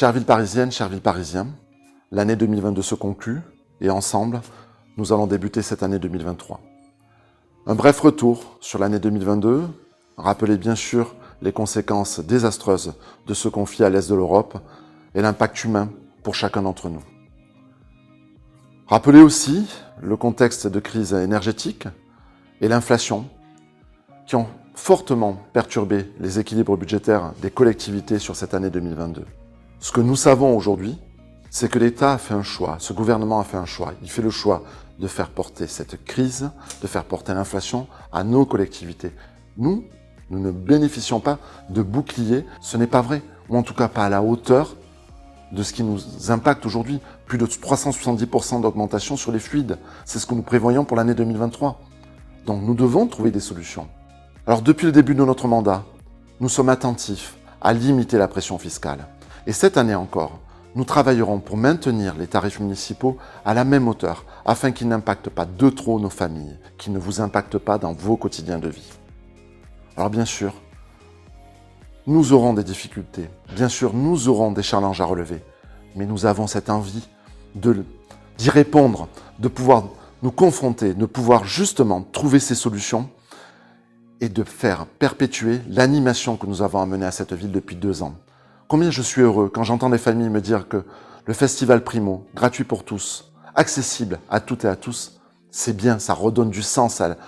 Chère ville parisienne, chère ville parisien, l'année 2022 se conclut et ensemble, nous allons débuter cette année 2023. Un bref retour sur l'année 2022, rappeler bien sûr les conséquences désastreuses de ce conflit à l'est de l'Europe et l'impact humain pour chacun d'entre nous. Rappeler aussi le contexte de crise énergétique et l'inflation qui ont fortement perturbé les équilibres budgétaires des collectivités sur cette année 2022. Ce que nous savons aujourd'hui, c'est que l'État a fait un choix, ce gouvernement a fait un choix. Il fait le choix de faire porter cette crise, de faire porter l'inflation à nos collectivités. Nous ne bénéficions pas de boucliers, ce n'est pas vrai, ou en tout cas pas à la hauteur de ce qui nous impacte aujourd'hui. Plus de 370% d'augmentation sur les fluides, c'est ce que nous prévoyons pour l'année 2023. Donc nous devons trouver des solutions. Alors depuis le début de notre mandat, nous sommes attentifs à limiter la pression fiscale. Et cette année encore, nous travaillerons pour maintenir les tarifs municipaux à la même hauteur, afin qu'ils n'impactent pas de trop nos familles, qu'ils ne vous impactent pas dans vos quotidiens de vie. Alors bien sûr, nous aurons des difficultés, bien sûr, nous aurons des challenges à relever, mais nous avons cette envie d'y répondre, de pouvoir nous confronter, de pouvoir justement trouver ces solutions et de faire perpétuer l'animation que nous avons amenée à cette ville depuis 2 ans. Combien je suis heureux quand j'entends des familles me dire que le festival Primo, gratuit pour tous, accessible à toutes et à tous, c'est bien, ça redonne du sens à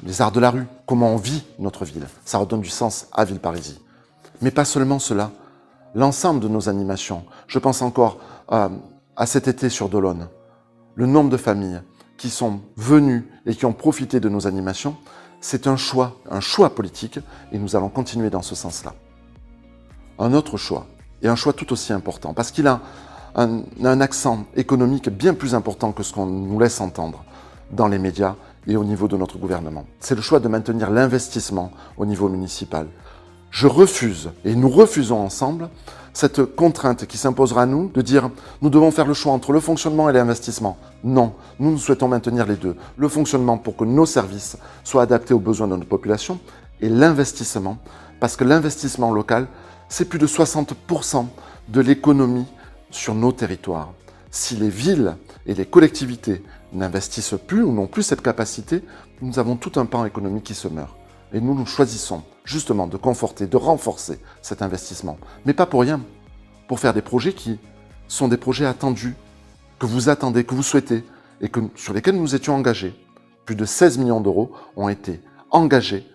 les arts de la rue, comment on vit notre ville, ça redonne du sens à Villeparisis. Mais pas seulement cela, l'ensemble de nos animations, je pense encore à cet été sur Dolonne, le nombre de familles qui sont venues et qui ont profité de nos animations, c'est un choix politique et nous allons continuer dans ce sens-là. Un autre choix, et un choix tout aussi important, parce qu'il a un accent économique bien plus important que ce qu'on nous laisse entendre dans les médias et au niveau de notre gouvernement. C'est le choix de maintenir l'investissement au niveau municipal. Je refuse, et nous refusons ensemble, cette contrainte qui s'imposera à nous de dire nous devons faire le choix entre le fonctionnement et l'investissement. Non, nous souhaitons maintenir les deux. Le fonctionnement pour que nos services soient adaptés aux besoins de notre population et l'investissement, parce que l'investissement local, c'est plus de 60% de l'économie sur nos territoires. Si les villes et les collectivités n'investissent plus ou n'ont plus cette capacité, nous avons tout un pan économique qui se meurt. Et nous choisissons justement de conforter, de renforcer cet investissement. Mais pas pour rien, pour faire des projets qui sont des projets attendus, que vous attendez, que vous souhaitez, et sur lesquels nous étions engagés. Plus de 16 millions d'euros ont été engagés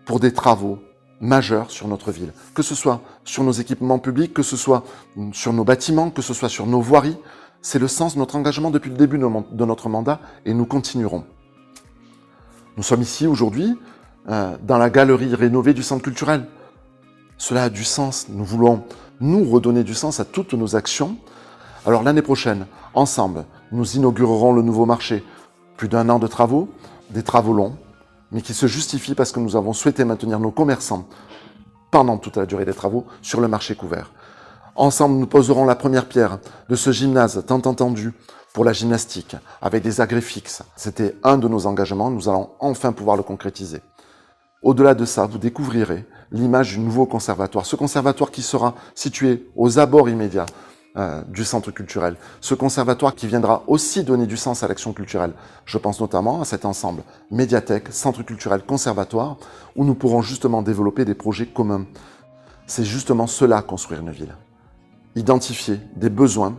pour des travaux majeurs sur notre ville, que ce soit sur nos équipements publics, que ce soit sur nos bâtiments, que ce soit sur nos voiries. C'est le sens de notre engagement depuis le début de notre mandat et nous continuerons. Nous sommes ici aujourd'hui dans la galerie rénovée du centre culturel. Cela a du sens, nous voulons nous redonner du sens à toutes nos actions. Alors l'année prochaine, ensemble, nous inaugurerons le nouveau marché. Plus d'1 an de travaux, des travaux longs, mais qui se justifient parce que nous avons souhaité maintenir nos commerçants pendant toute la durée des travaux sur le marché couvert. Ensemble, nous poserons la première pierre de ce gymnase tant entendu pour la gymnastique, avec des agrès fixes. C'était un de nos engagements, nous allons enfin pouvoir le concrétiser. Au-delà de ça, vous découvrirez l'image du nouveau conservatoire. Ce conservatoire qui sera situé aux abords immédiats du centre culturel. Ce conservatoire qui viendra aussi donner du sens à l'action culturelle. Je pense notamment à cet ensemble médiathèque, centre culturel, conservatoire, où nous pourrons justement développer des projets communs. C'est justement cela, construire une ville. Identifier des besoins,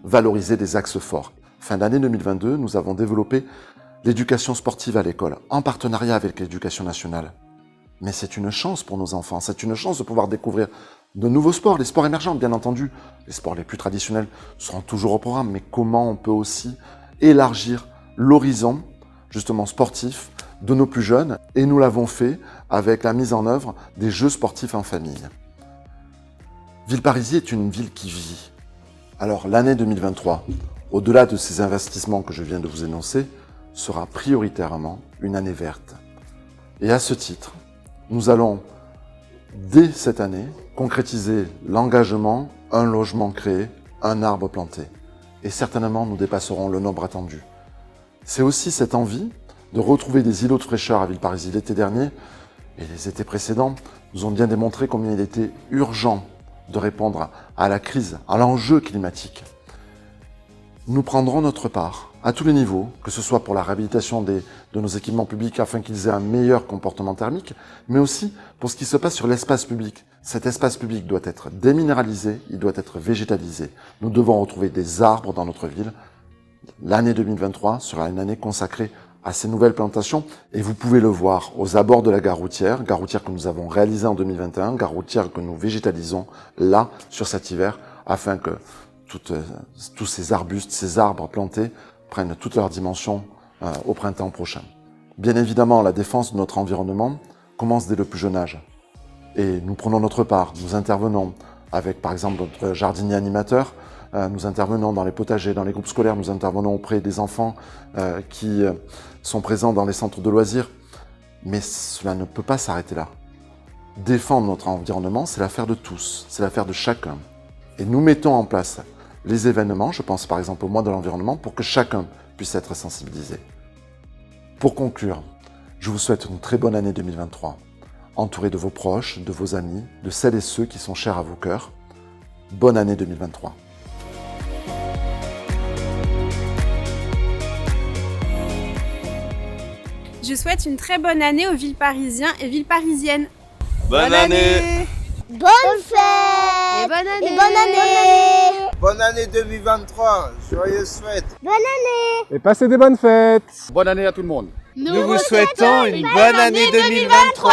valoriser des axes forts. Fin d'année 2022, nous avons développé l'éducation sportive à l'école, en partenariat avec l'éducation nationale. Mais c'est une chance pour nos enfants, c'est une chance de pouvoir découvrir de nouveaux sports, les sports émergents, bien entendu. Les sports les plus traditionnels seront toujours au programme, mais comment on peut aussi élargir l'horizon, justement sportif, de nos plus jeunes. Et nous l'avons fait avec la mise en œuvre des jeux sportifs en famille. Villeparisis est une ville qui vit. Alors l'année 2023, au-delà de ces investissements que je viens de vous énoncer, sera prioritairement une année verte. Et à ce titre, nous allons, dès cette année, concrétiser l'engagement, un logement créé, un arbre planté. Et certainement, nous dépasserons le nombre attendu. C'est aussi cette envie de retrouver des îlots de fraîcheur à Villeparisis l'été dernier et les étés précédents nous ont bien démontré combien il était urgent de répondre à la crise, à l'enjeu climatique, nous prendrons notre part à tous les niveaux, que ce soit pour la réhabilitation de nos équipements publics afin qu'ils aient un meilleur comportement thermique, mais aussi pour ce qui se passe sur l'espace public. Cet espace public doit être déminéralisé, il doit être végétalisé. Nous devons retrouver des arbres dans notre ville. L'année 2023 sera une année consacrée à ces nouvelles plantations et vous pouvez le voir aux abords de la gare routière que nous avons réalisée en 2021, gare routière que nous végétalisons là, sur cet hiver, afin que tous ces arbustes, ces arbres plantés prennent toute leur dimension au printemps prochain. Bien évidemment, la défense de notre environnement commence dès le plus jeune âge. Et nous prenons notre part, nous intervenons avec par exemple notre jardinier animateur, nous intervenons dans les potagers, dans les groupes scolaires, nous intervenons auprès des enfants qui sont présents dans les centres de loisirs. Mais cela ne peut pas s'arrêter là. Défendre notre environnement, c'est l'affaire de tous, c'est l'affaire de chacun. Et nous mettons en place les événements, je pense par exemple au mois de l'environnement, pour que chacun puisse être sensibilisé. Pour conclure, je vous souhaite une très bonne année 2023, entouré de vos proches, de vos amis, de celles et ceux qui sont chers à vos cœurs. Bonne année 2023. Je souhaite une très bonne année aux Villepariisiens et Villepariisiennes. Bonne année. Bonne fête Et bonne année. Et bonne année. Bonne année 2023. Joyeuses fêtes. Bonne année. Et passez des bonnes fêtes. Bonne année à tout le monde. Nous vous souhaitons une bonne année 2023.